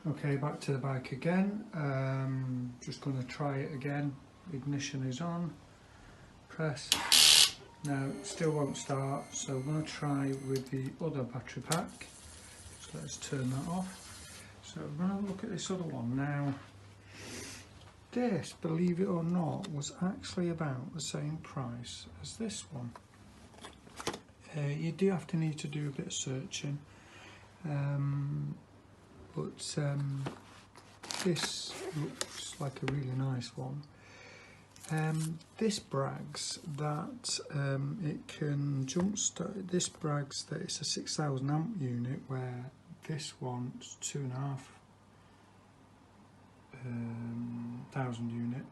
Okay, back to the bike again. Just going to try it again. Ignition is on. Press. No, still won't start. So I'm going to try with the other battery pack. So let's turn that off. So I'm going to look at this other one now. This, believe it or not, was actually about the same price as this one. You do have to need to do a bit of searching. But this looks like a really nice one. This brags that it can jumpstart. This brags that it's a 6,000 amp unit, where this one's 2,500 unit.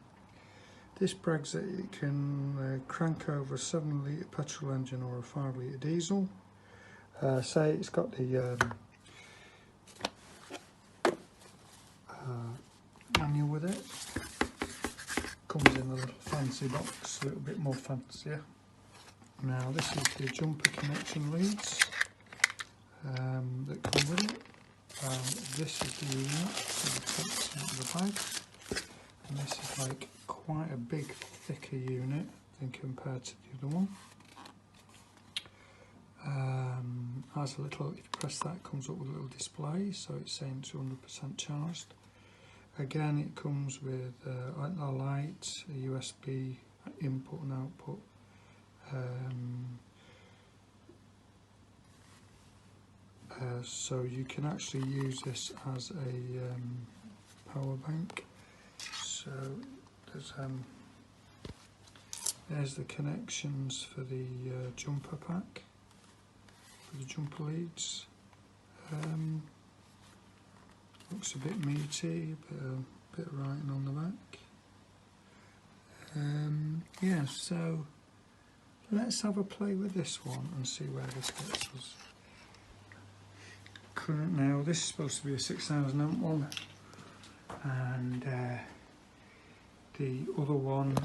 This brags that it can crank over a 7 litre petrol engine or a 5 litre diesel. Say it's got the manual with it. Comes in a little fancy box, a little bit more fancier. Now this is the jumper connection leads that come with it. This is the unit for the clips into the bag, and this is like quite a big, thicker unit than compared to the other one. Has a little, if you press that, it comes up with a little display, so it's saying it's 100% charged. Again, it comes with a light, a USB input and output, so you can actually use this as a power bank. So there's the connections for the jumper pack, for the jumper leads. Looks a bit meaty, a bit of writing on the back. Yeah, so let's have a play with this one and see where this gets us. Current now, this is supposed to be a 6,000 amp one, and the other one,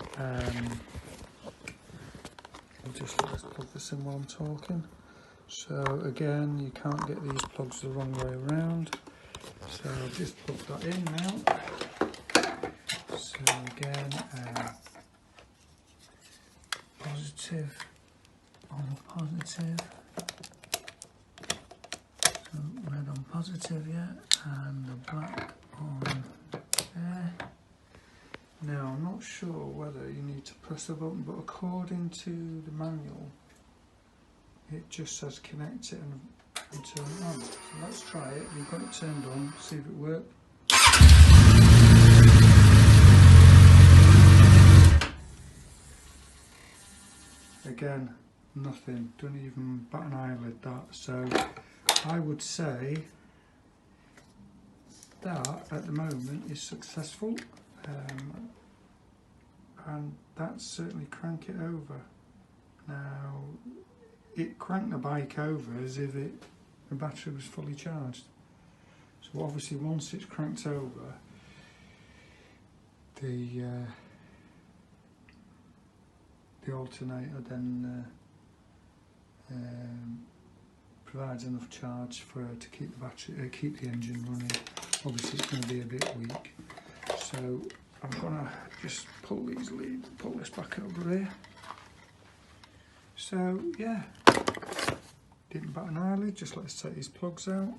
let's plug this in while I'm talking. So again, you can't get these plugs the wrong way around. So I'll just plug that in now. So again, positive on positive. So red on positive, yeah, and the black on there. Now I'm not sure whether you need to press the button, but according to the manual, it just says connect it and turn it on. So let's try it. We've got it turned on, see if it works. Again, nothing. Don't even bat an eyelid that. So I would say that at the moment is successful, and that's certainly crank it over. Now it cranked the bike over as if the battery was fully charged. So obviously once it's cranked over, the alternator then provides enough charge to keep the battery, keep the engine running. Obviously it's going to be a bit weak, so I'm gonna just pull these leads, pull this back over here. So yeah, didn't bat an eyelid. Just let's take these plugs out.